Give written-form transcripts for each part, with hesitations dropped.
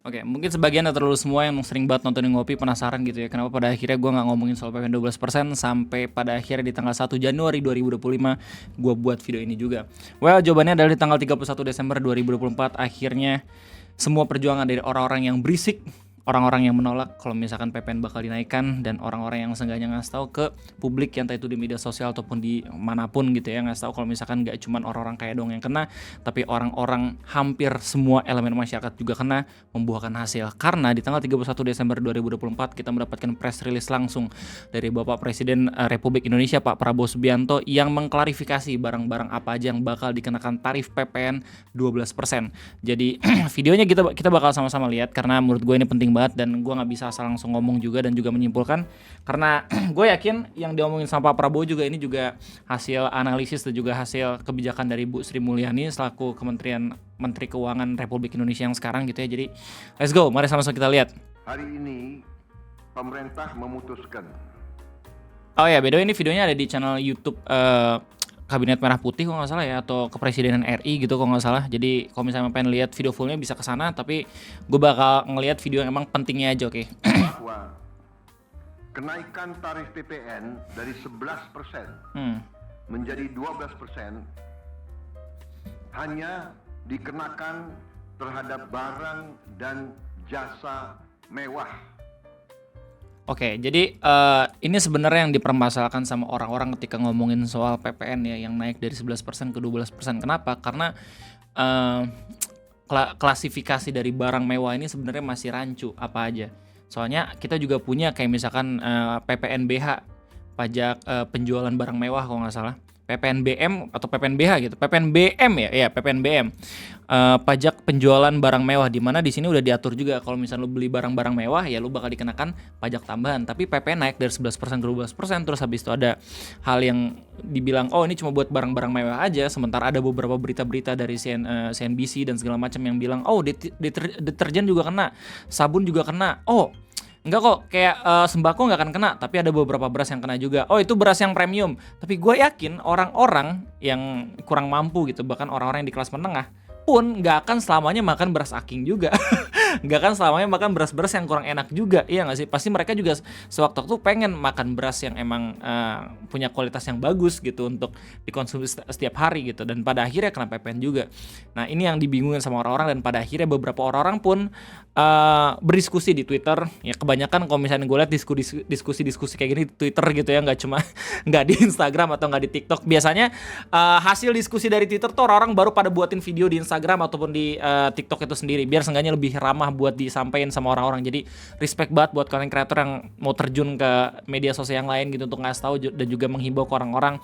Oke, mungkin sebagian atau lu semua yang sering banget nontonin Ngopi penasaran gitu ya, kenapa pada akhirnya gue nggak ngomongin soal PPN 12% sampai pada akhirnya di tanggal 1 Januari 2025 gue buat video ini juga. Well, jawabannya adalah di tanggal 31 Desember 2024 akhirnya semua perjuangan dari orang-orang yang berisik, orang-orang yang menolak kalau misalkan PPN bakal dinaikkan, dan orang-orang yang seenggaknya ngasih tahu ke publik yang entah itu di media sosial ataupun di manapun gitu ya, ngasih tahu kalau misalkan nggak cuman orang-orang kaya dong yang kena, tapi orang-orang hampir semua elemen masyarakat juga kena, membuahkan hasil. Karena di tanggal 31 Desember 2024 kita mendapatkan press release langsung dari Bapak Presiden Republik Indonesia Pak Prabowo Subianto yang mengklarifikasi barang-barang apa aja yang bakal dikenakan tarif PPN 12%. Jadi videonya kita bakal sama-sama lihat karena menurut gue ini penting banget, dan gue nggak bisa asal langsung ngomong juga dan juga menyimpulkan karena gue yakin yang diomongin sama Pak Prabowo juga ini juga hasil analisis dan juga hasil kebijakan dari Bu Sri Mulyani selaku Menteri Keuangan Republik Indonesia yang sekarang gitu ya. Jadi let's go, mari sama-sama kita lihat. Hari ini pemerintah memutuskan. Oh ya, by the way ini videonya ada di channel YouTube Kabinet Merah Putih kalau nggak salah ya, atau Kepresidenan RI gitu kalau nggak salah. Jadi kalau misalnya pengen lihat video fullnya bisa ke sana, tapi gue bakal ngelihat video yang emang pentingnya aja, oke? Bahwa kenaikan tarif PPN dari 11% menjadi 12% hanya dikenakan terhadap barang dan jasa mewah. Oke, jadi ini sebenarnya yang dipermasalahkan sama orang-orang ketika ngomongin soal PPN ya, yang naik dari 11% ke 12%. Kenapa? Karena klasifikasi dari barang mewah ini sebenarnya masih rancu apa aja. Soalnya kita juga punya kayak misalkan PPNBH, pajak penjualan barang mewah kalau nggak salah. PPNBM atau PPNBH gitu, PPNBM ya PPNBM, pajak penjualan barang mewah, di mana di sini udah diatur juga kalau misalnya lu beli barang-barang mewah ya lu bakal dikenakan pajak tambahan, tapi PPN naik dari 11% ke 12%. Terus habis itu ada hal yang dibilang oh ini cuma buat barang-barang mewah aja, sementara ada beberapa berita-berita dari CNBC dan segala macam yang bilang oh deterjen juga kena, sabun juga kena, oh enggak kok, kayak sembako nggak akan kena, tapi ada beberapa beras yang kena juga. Oh itu beras yang premium. Tapi gue yakin orang-orang yang kurang mampu gitu, bahkan orang-orang yang di kelas menengah pun nggak akan selamanya makan beras aking juga. Nggak akan selamanya makan beras-beras yang kurang enak juga, iya nggak sih? Pasti mereka juga sewaktu-waktu pengen makan beras yang emang punya kualitas yang bagus gitu untuk dikonsumsi setiap hari gitu. Dan pada akhirnya kena PPN juga. Nah ini yang dibingungin sama orang-orang, dan pada akhirnya beberapa orang pun berdiskusi di Twitter. Ya kebanyakan kalau misalnya gue lihat diskusi kayak gini di Twitter gitu ya, nggak cuma nggak di Instagram atau nggak di TikTok. Biasanya hasil diskusi dari Twitter tuh orang-orang baru pada buatin video di Instagram ataupun di TikTok itu sendiri, biar seenggaknya lebih ramah buat disampaikan sama orang-orang. Jadi respect banget buat kalian kreator yang mau terjun ke media sosial yang lain gitu untuk ngasih tahu dan juga menghimbau ke orang-orang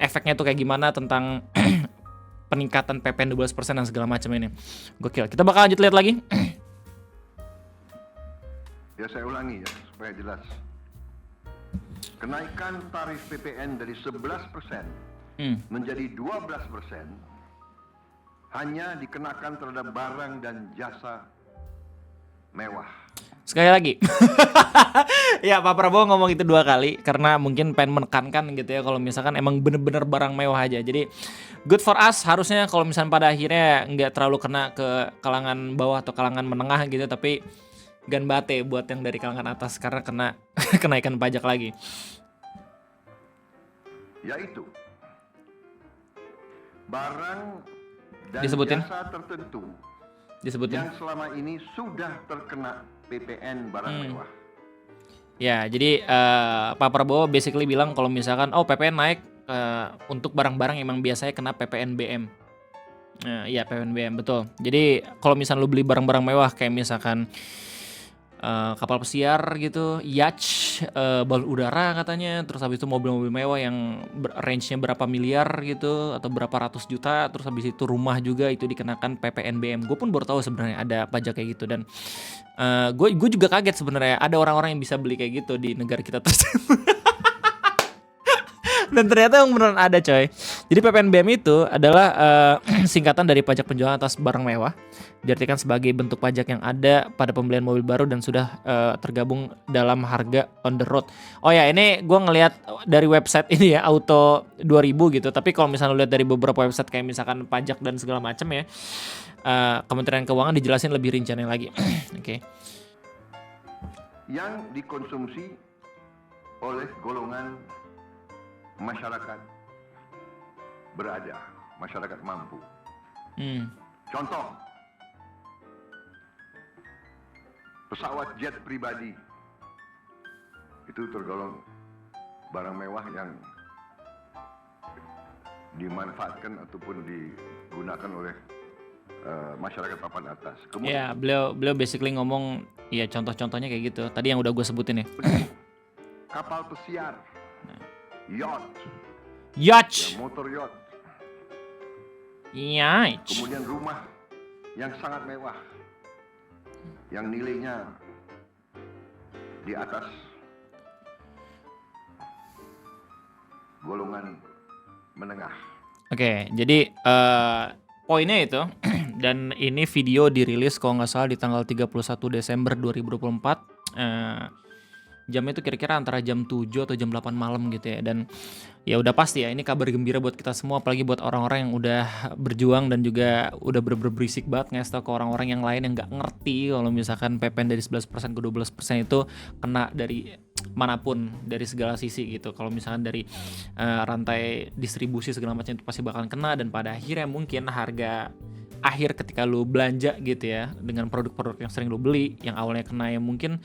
efeknya tuh kayak gimana tentang peningkatan PPN 12% dan segala macam ini. Gokil. Kita bakal lanjut lihat lagi. Ya saya ulangi ya supaya jelas. Kenaikan tarif PPN dari 11% menjadi 12% hanya dikenakan terhadap barang dan jasa mewah. Sekali lagi. Ya Pak Prabowo ngomong itu 2 kali karena mungkin pengen menekankan gitu ya, kalau misalkan emang bener-bener barang mewah aja. Jadi good for us, harusnya kalau misalnya pada akhirnya nggak terlalu kena ke kalangan bawah atau kalangan menengah gitu, tapi gan bate buat yang dari kalangan atas karena kena kenaikan pajak lagi. Yaitu barang dan Disebutin? jasa tertentu Disebutin. yang selama ini sudah terkena PPN barang mewah. Ya, jadi Pak Prabowo basically bilang kalau misalkan PPN naik untuk barang-barang yang emang biasanya kena PPNBM. Iya PPNBM betul. Jadi kalau misalnya lu beli barang-barang mewah kayak misalkan kapal pesiar gitu, yacht, balon udara katanya, terus habis itu mobil-mobil mewah yang range-nya berapa miliar gitu atau berapa ratus juta, terus habis itu rumah juga itu dikenakan PPNBM. Gue pun baru tahu sebenarnya ada pajak kayak gitu, dan gue juga kaget sebenarnya ada orang-orang yang bisa beli kayak gitu di negara kita tersebut. Dan ternyata yang beneran ada coy. Jadi PPNBM itu adalah singkatan dari pajak penjualan atas barang mewah. Diartikan sebagai bentuk pajak yang ada pada pembelian mobil baru dan sudah tergabung dalam harga on the road. Oh ya, ini gue ngelihat dari website ini ya, Auto 2000 gitu. Tapi kalau misalnya lu lihat dari beberapa website kayak misalkan pajak dan segala macam ya, Kementerian Keuangan dijelasin lebih rinciannya lagi. Oke. Yang dikonsumsi oleh golongan masyarakat berada, masyarakat mampu. Contoh, pesawat jet pribadi itu tergolong barang mewah yang dimanfaatkan ataupun digunakan oleh masyarakat papan atas. Kemudian, ya, beliau basically ngomong ya contoh-contohnya kayak gitu. Tadi yang udah gue sebutin ya. Kapal pesiar, yacht, ya, motor yacht, kemudian rumah yang sangat mewah, yang nilainya di atas golongan menengah. Oke, jadi poinnya itu. Dan ini video dirilis kalau nggak salah di tanggal 31 Desember 2024. Jamnya itu kira-kira antara jam 7 atau jam 8 malam gitu ya. Dan ya udah pasti ya, ini kabar gembira buat kita semua, apalagi buat orang-orang yang udah berjuang dan juga udah berisik banget ngasih tau ke orang-orang yang lain yang nggak ngerti kalau misalkan PPN dari 11% ke 12% itu kena dari manapun, dari segala sisi gitu. Kalau misalkan dari rantai distribusi segala macam itu pasti bakalan kena, dan pada akhirnya mungkin harga akhir ketika lu belanja gitu ya dengan produk-produk yang sering lu beli yang awalnya kena yang mungkin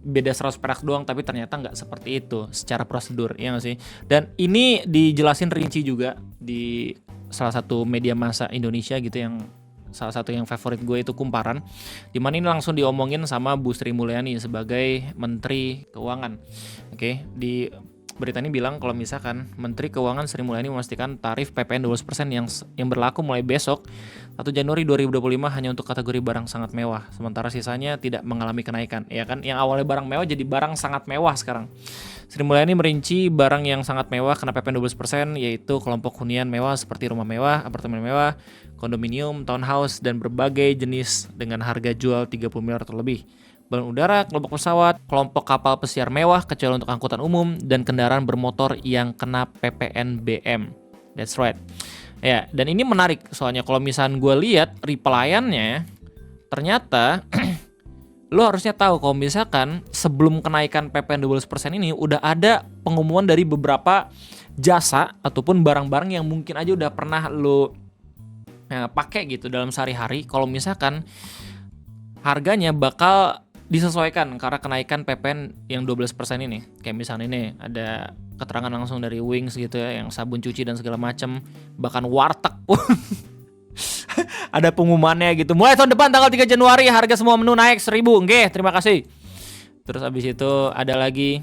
beda 100 perak doang, tapi ternyata nggak seperti itu secara prosedur, ya nggak sih? Dan ini dijelasin rinci juga di salah satu media massa Indonesia gitu, yang salah satu yang favorit gue itu Kumparan, dimana ini langsung diomongin sama Bu Sri Mulyani sebagai Menteri Keuangan. Oke, di berita ini bilang kalau misalkan Menteri Keuangan Sri Mulyani memastikan tarif PPN 12% yang berlaku mulai besok 1 Januari 2025 hanya untuk kategori barang sangat mewah, sementara sisanya tidak mengalami kenaikan. Ya kan, yang awalnya barang mewah jadi barang sangat mewah sekarang. Sri Mulyani merinci barang yang sangat mewah kena PPN 12%, yaitu kelompok hunian mewah seperti rumah mewah, apartemen mewah, kondominium, townhouse, dan berbagai jenis dengan harga jual 30 miliar atau lebih. Balon udara, kelompok pesawat, kelompok kapal pesiar mewah kecuali untuk angkutan umum, dan kendaraan bermotor yang kena PPNBM. That's right. Ya, dan ini menarik soalnya kalau misalnya gue lihat replyan-nya, ternyata lo harusnya tahu kalau misalkan sebelum kenaikan PPN 12% ini udah ada pengumuman dari beberapa jasa ataupun barang-barang yang mungkin aja udah pernah lo pakai gitu dalam sehari-hari, kalau misalkan harganya bakal disesuaikan karena kenaikan PPN yang 12% ini. Kayak misalnya ini ada keterangan langsung dari Wings gitu ya, yang sabun cuci dan segala macam, bahkan warteg pun ada pengumumannya gitu. Mulai tahun depan tanggal 3 Januari harga semua menu naik 1.000. Nggih, terima kasih. Terus abis itu ada lagi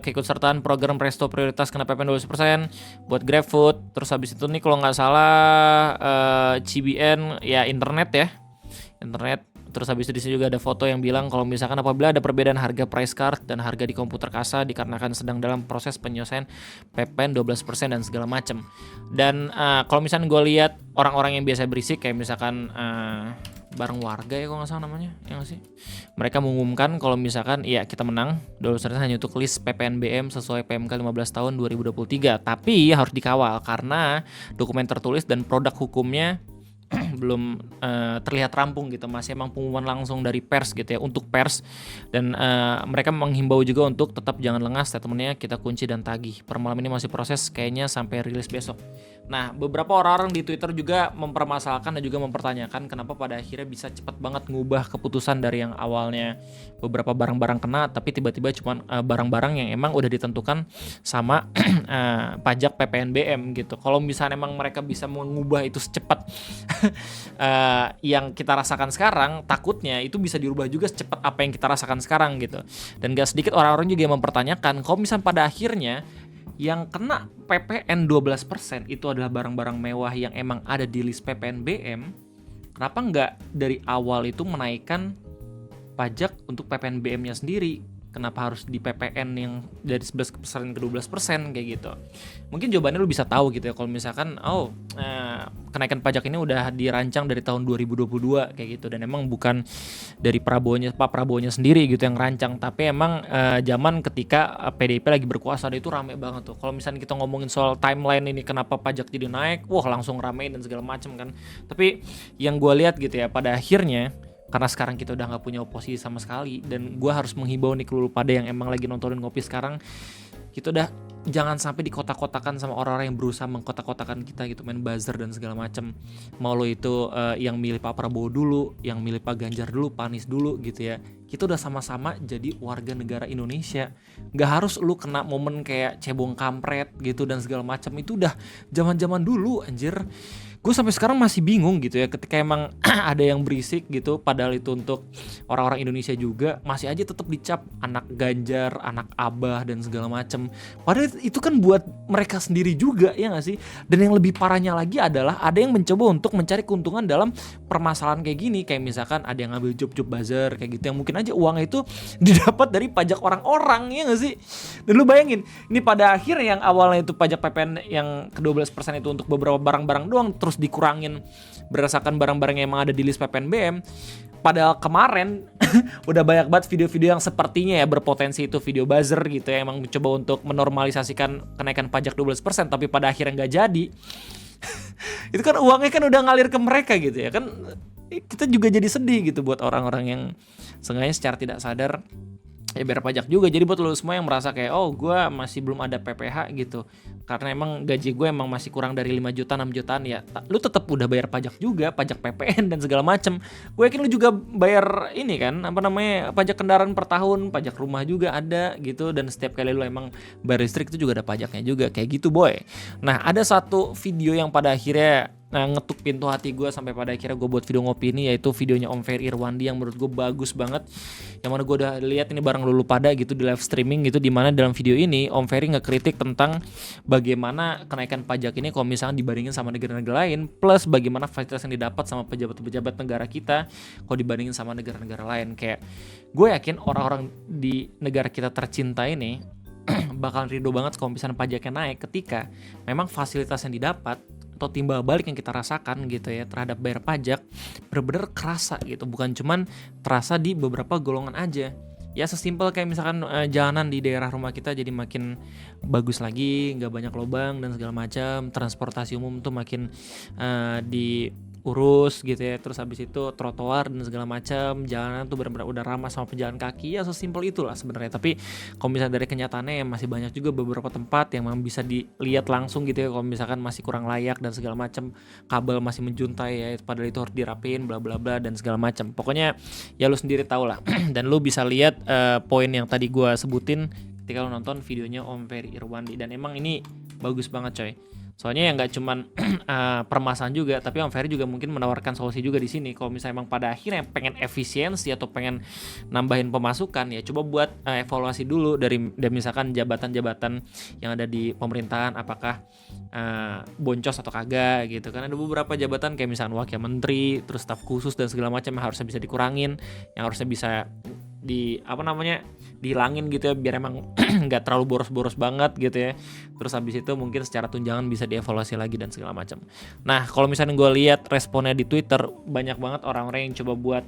keikutsertaan program Presto Prioritas kena PPN 12% buat GrabFood. Terus habis itu nih kalau nggak salah CBN ya internet. Terus habis itu di sini juga ada foto yang bilang kalau misalkan apabila ada perbedaan harga price card dan harga di komputer kasa dikarenakan sedang dalam proses penyelesaian PPN 12% dan segala macam. Dan kalau misalkan gue lihat orang-orang yang biasa berisik kayak misalkan bareng warga ya kalau nggak salah namanya, ya nggak sih? Mereka mengumumkan kalau misalkan ya kita menang 12% hanya untuk list PPNBM sesuai PMK 15 tahun 2023. Tapi harus dikawal karena dokumen tertulis dan produk hukumnya belum terlihat rampung gitu, masih emang pengumuman langsung dari pers gitu ya, untuk pers. Dan mereka menghimbau juga untuk tetap jangan lengah, statementnya kita kunci dan tagih. Per malam ini masih proses kayaknya sampai rilis besok. Nah, beberapa orang di Twitter juga mempermasalahkan dan juga mempertanyakan kenapa pada akhirnya bisa cepat banget ngubah keputusan dari yang awalnya beberapa barang-barang kena, tapi tiba-tiba cuma barang-barang yang emang udah ditentukan sama pajak PPNBM gitu. Kalau misalnya emang mereka bisa mengubah itu secepat yang kita rasakan sekarang, takutnya itu bisa dirubah juga secepat apa yang kita rasakan sekarang gitu. Dan gak sedikit orang-orang juga yang mempertanyakan kalau misalnya pada akhirnya yang kena PPN 12% itu adalah barang-barang mewah yang emang ada di list PPNBM, kenapa nggak dari awal itu menaikkan pajak untuk PPNBM-nya sendiri? kenapa harus di PPN yang dari 11% ke 12% kayak gitu. Mungkin jawabannya lu bisa tahu gitu ya kalau misalkan kenaikan pajak ini udah dirancang dari tahun 2022 kayak gitu, dan emang bukan dari Pak Prabowo-nya sendiri gitu yang rancang, tapi emang zaman ketika PDIP lagi berkuasa itu rame banget tuh. Kalau misalnya kita ngomongin soal timeline ini kenapa pajak jadi naik, wah langsung rame dan segala macam kan. Tapi yang gue lihat gitu ya, pada akhirnya karena sekarang kita udah nggak punya oposisi sama sekali, dan gue harus menghimbau nih ke lu pada yang emang lagi nontonin Ngopi sekarang, kita udah jangan sampai dikotak-kotakan sama orang-orang yang berusaha mengkotak-kotakan kita gitu, main buzzer dan segala macam. Mau lo itu yang milih Pak Prabowo dulu, yang milih Pak Ganjar dulu, Pak Anies dulu gitu ya. Kita udah sama-sama jadi warga negara Indonesia. Gak harus lu kena momen kayak cebong kampret gitu dan segala macam. Itu udah zaman-zaman dulu anjir. Gue sampai sekarang masih bingung gitu ya, ketika emang ada yang berisik gitu, padahal itu untuk orang-orang Indonesia juga, masih aja tetap dicap anak Ganjar, anak Abah dan segala macem. Padahal itu kan buat mereka sendiri juga, ya nggak sih? Dan yang lebih parahnya lagi adalah ada yang mencoba untuk mencari keuntungan dalam permasalahan kayak gini, kayak misalkan ada yang ngambil job-job buzzer kayak gitu, yang mungkin aja uangnya itu didapat dari pajak orang-orang, ya nggak sih? Dan lu bayangin, ini pada akhirnya yang awalnya itu pajak PPN yang ke 12% itu untuk beberapa barang-barang doang, terus dikurangin berdasarkan barang-barang yang emang ada di list PPNBM. Padahal kemarin udah banyak banget video-video yang sepertinya ya berpotensi itu video buzzer gitu ya, emang mencoba untuk menormalisasikan kenaikan pajak 12%, tapi pada akhirnya nggak jadi. Itu kan uangnya kan udah ngalir ke mereka gitu ya kan, kita juga jadi sedih gitu buat orang-orang yang sengaja secara tidak sadar ya bayar pajak juga. Jadi buat lo semua yang merasa kayak gue masih belum ada PPH gitu, karena emang gaji gue emang masih kurang dari 5 juta 6 jutaan ya, lu tetap udah bayar pajak juga, pajak PPN dan segala macem. Gue yakin lu juga bayar ini kan, pajak kendaraan per tahun, pajak rumah juga ada gitu, dan setiap kali lu emang bayar listrik itu juga ada pajaknya juga kayak gitu boy. Nah ada satu video yang pada akhirnya ngetuk pintu hati gue sampai pada akhirnya gue buat video ngopi ini, yaitu videonya Om Ferry Irwandi yang menurut gue bagus banget, yang mana gue udah lihat ini bareng lu pada gitu di live streaming gitu, dimana dalam video ini Om Ferry ngekritik tentang bagaimana kenaikan pajak ini kalau misalnya dibandingin sama negara-negara lain, plus bagaimana fasilitas yang didapat sama pejabat-pejabat negara kita kalau dibandingin sama negara-negara lain. Kayak gue yakin orang-orang di negara kita tercinta ini bakal ridho banget kalau misalnya pajaknya naik, ketika memang fasilitas yang didapat atau timbal balik yang kita rasakan gitu ya terhadap bayar pajak bener-bener kerasa gitu, bukan cuman terasa di beberapa golongan aja. Ya sesimpel kayak misalkan jalanan di daerah rumah kita jadi makin bagus lagi, nggak banyak lubang dan segala macam, transportasi umum tuh makin diurus gitu ya, terus habis itu trotoar dan segala macam, jalanan tuh benar-benar udah ramah sama pejalan kaki. Ya sesimpel itulah sebenarnya. Tapi kalau misalnya dari kenyataannya masih banyak juga beberapa tempat yang memang bisa dilihat langsung gitu ya, kalau misalkan masih kurang layak dan segala macam, kabel masih menjuntai ya, padahal itu harus dirapin bla bla bla dan segala macam. Pokoknya ya lu sendiri tau lah. Dan lu bisa lihat poin yang tadi gue sebutin ketika lu nonton videonya Om Ferry Irwandi, dan emang ini bagus banget coy. Soalnya ya nggak cuman permasalahan juga, tapi Om Ferry juga mungkin menawarkan solusi juga di sini. Kalau misalnya emang pada akhirnya pengen efisiensi atau pengen nambahin pemasukan, ya coba buat evaluasi dulu dari misalkan jabatan-jabatan yang ada di pemerintahan, apakah boncos atau kagak gitu kan. Ada beberapa jabatan kayak misalkan wakil menteri, terus staf khusus dan segala macam yang harusnya bisa dikurangin, yang harusnya bisa dihilangin gitu ya, biar emang nggak terlalu boros-boros banget gitu ya. Terus habis itu mungkin secara tunjangan bisa dievaluasi lagi dan segala macam. Nah kalau misalnya gue lihat responnya di Twitter, banyak banget orang-orang yang coba buat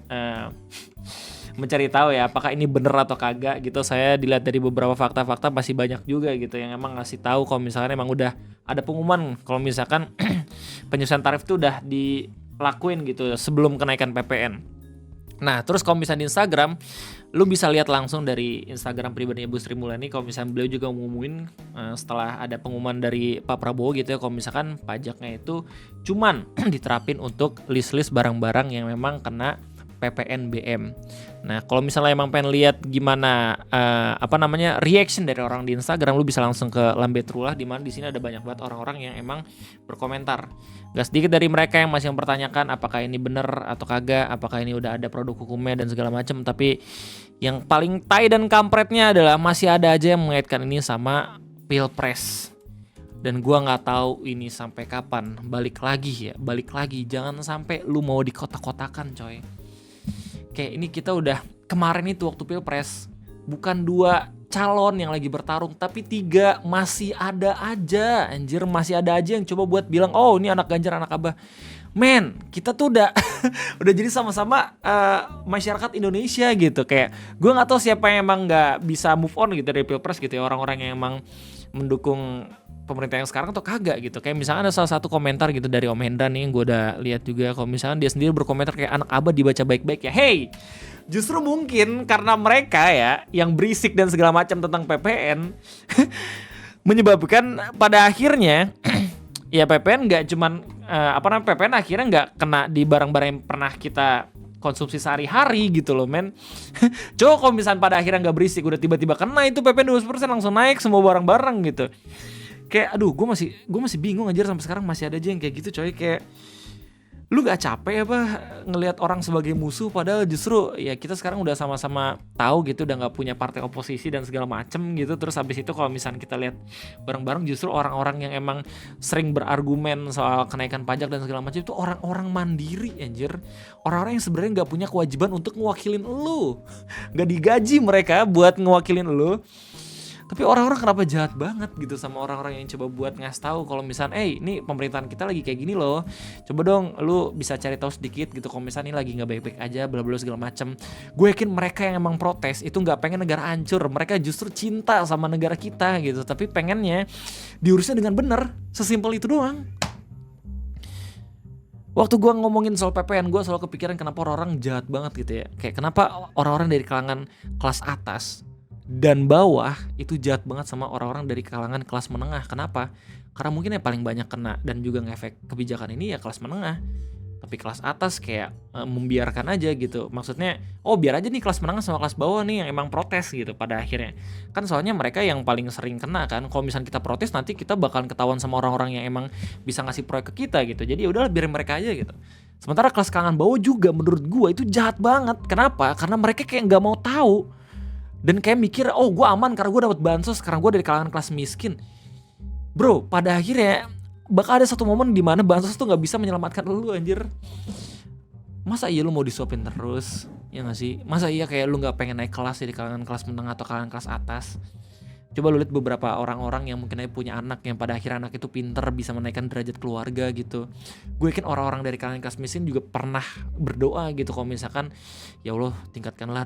mencari tahu ya apakah ini bener atau kagak gitu. Saya dilihat dari beberapa fakta-fakta masih banyak juga gitu yang emang ngasih tahu kalau misalkan emang udah ada pengumuman kalau misalkan penyusunan tarif itu udah dilakuin gitu sebelum kenaikan PPN. Nah terus kalau misalnya di Instagram, lu bisa lihat langsung dari Instagram pribadinya Bu Sri Mulyani, kalau misalnya beliau juga ngumumin setelah ada pengumuman dari Pak Prabowo gitu ya, kalau misalkan pajaknya itu cuman diterapin untuk list-list barang-barang yang memang kena PPNBM. Nah kalau misalnya emang pengen lihat gimana reaction dari orang di Instagram, lu bisa langsung ke Lambe Trulah, di mana di sini ada banyak banget orang-orang yang emang berkomentar. Gak sedikit dari mereka yang masih mempertanyakan apakah ini bener atau kagak, apakah ini udah ada produk hukumnya dan segala macam. Tapi yang paling tai dan kampretnya adalah masih ada aja yang mengaitkan ini sama Pilpres. Dan gua nggak tahu ini sampai kapan. Balik lagi, jangan sampai lu mau dikotak-kotakan coy. Kayak ini kita udah kemarin itu waktu Pilpres bukan 2 calon yang lagi bertarung, tapi 3. Masih ada aja, anjir, masih ada aja yang coba buat bilang, oh ini anak Ganjar, anak Abah. Men, kita tuh udah udah jadi sama-sama masyarakat Indonesia gitu. Kayak gue nggak tahu siapa yang emang nggak bisa move on gitu dari Pilpres gitu ya, orang-orang yang emang mendukung pemerintah yang sekarang atau kagak gitu. Kayak misalnya ada salah satu komentar gitu dari Om Hendra nih, yang gue udah lihat juga, kalau misalnya dia sendiri berkomentar kayak anak Abah dibaca baik-baik ya. Hey, justru mungkin karena mereka ya yang berisik dan segala macam tentang PPN menyebabkan pada akhirnya ya PPN nggak cuman PPN akhirnya nggak kena di barang-barang yang pernah kita konsumsi sehari-hari gitu loh, men. Coba kalau misalnya pada akhirnya nggak berisik, udah tiba-tiba kena itu PPN 20% langsung naik semua barang-barang gitu. Kayak aduh, gue masih bingung aja sampai sekarang masih ada aja yang kayak gitu, coy. Kayak lu gak capek apa ngelihat orang sebagai musuh, padahal justru ya kita sekarang udah sama-sama tahu gitu, udah nggak punya partai oposisi dan segala macem gitu. Terus habis itu kalau misalnya kita lihat bareng-bareng, justru orang-orang yang emang sering berargumen soal kenaikan pajak dan segala macam itu orang-orang mandiri, anjir. Orang-orang yang sebenarnya nggak punya kewajiban untuk ngewakilin lu, nggak digaji mereka buat ngewakilin lu. Tapi orang-orang kenapa jahat banget gitu sama orang-orang yang coba buat ngasih tahu kalau misalnya, ini pemerintahan kita lagi kayak gini loh. Coba dong lu bisa cari tahu sedikit gitu kalau misalnya ini lagi nggak baik-baik aja, bla bla segala macam. Gue yakin mereka yang emang protes itu nggak pengen negara hancur, mereka justru cinta sama negara kita gitu. Tapi pengennya diurusnya dengan benar, sesimpel itu doang. Waktu gue ngomongin soal PPN, gue selalu kepikiran kenapa orang-orang jahat banget gitu ya. Kayak kenapa orang-orang dari kalangan kelas atas dan bawah itu jahat banget sama orang-orang dari kalangan kelas menengah. Kenapa? Karena mungkin yang paling banyak kena dan juga ngefek kebijakan ini ya kelas menengah. Tapi kelas atas kayak membiarkan aja gitu. Maksudnya, biar aja nih kelas menengah sama kelas bawah nih yang emang protes gitu pada akhirnya. Kan soalnya mereka yang paling sering kena kan. Kalau misalnya kita protes nanti kita bakalan ketahuan sama orang-orang yang emang bisa ngasih proyek ke kita gitu. Jadi ya udahlah, biarin mereka aja gitu. Sementara kelas kalangan bawah juga menurut gue itu jahat banget. Kenapa? Karena mereka kayak nggak mau tahu. Dan kayak mikir, gue aman karena gue dapat bansos, karena gue dari kalangan kelas miskin. Bro, pada akhirnya bakal ada satu momen di mana bansos tuh nggak bisa menyelamatkan lu, anjir. Masa iya lu mau disuapin terus? Ya nggak sih? Masa iya kayak lu nggak pengen naik kelas di kalangan kelas menengah atau kalangan kelas atas? Coba lu lihat beberapa orang-orang yang mungkin aja punya anak yang pada akhirnya anak itu pinter, bisa menaikkan derajat keluarga gitu. Gue yakin orang-orang dari kalangan kelas miskin juga pernah berdoa gitu kalau misalkan ya Allah tingkatkanlah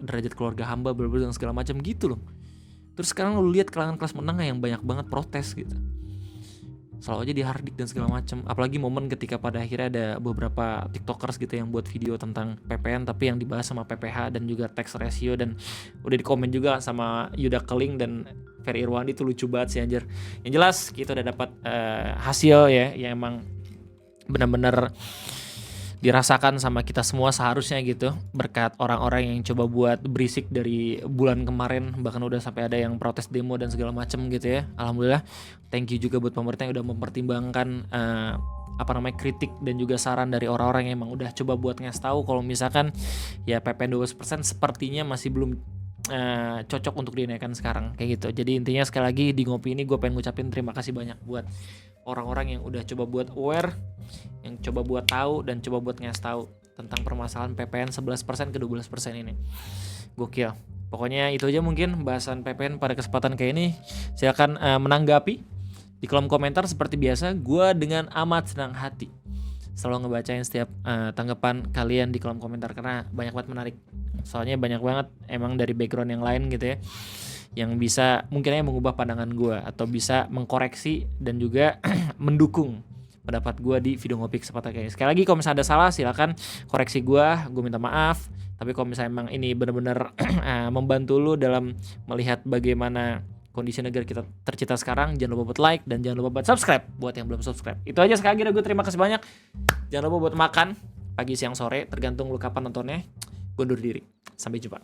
derajat keluarga hamba, dan segala macam gitu loh. Terus sekarang lu lihat kalangan kelas menengah yang banyak banget protes gitu, selalu aja dihardik dan segala macam. Apalagi momen ketika pada akhirnya ada beberapa tiktokers gitu yang buat video tentang PPN tapi yang dibahas sama PPH dan juga tax ratio, dan udah dikomen juga sama Yuda Keling dan Ferry Irwandi. Itu lucu banget sih, anjir. Yang jelas kita udah dapat hasil ya yang emang benar-benar dirasakan sama kita semua seharusnya gitu, berkat orang-orang yang coba buat berisik dari bulan kemarin, bahkan udah sampai ada yang protes demo dan segala macam gitu ya. Alhamdulillah, thank you juga buat pemerintah yang udah mempertimbangkan kritik dan juga saran dari orang-orang yang emang udah coba buat ngasih tahu kalau misalkan ya PPN 12% sepertinya masih belum cocok untuk dinaikkan sekarang kayak gitu. Jadi intinya sekali lagi di ngopi ini gue pengen ngucapin terima kasih banyak buat orang-orang yang udah coba buat aware, yang coba buat tahu dan coba buat ngasih tahu tentang permasalahan PPN 11% ke 12% ini. Gokil. Pokoknya itu aja mungkin bahasan PPN pada kesempatan kayak ini. Silakan menanggapi di kolom komentar seperti biasa. Gue dengan amat senang hati selalu ngebacain setiap tanggapan kalian di kolom komentar karena banyak banget menarik. Soalnya banyak banget emang dari background yang lain gitu ya, yang bisa mungkin aja mengubah pandangan gue atau bisa mengkoreksi dan juga mendukung pendapat gue di video ngopi kesempatan kayak ini. Sekali lagi kalau misalnya ada salah silakan koreksi gue minta maaf. Tapi kalau misalnya emang ini benar-benar membantu lu dalam melihat bagaimana kondisi negara kita tercipta sekarang, jangan lupa buat like dan jangan lupa buat subscribe buat yang belum subscribe. Itu aja sekali lagi, gue terima kasih banyak. Jangan lupa buat makan pagi, siang, sore, tergantung lu kapan nontonnya. Gue undur diri. Sampai jumpa.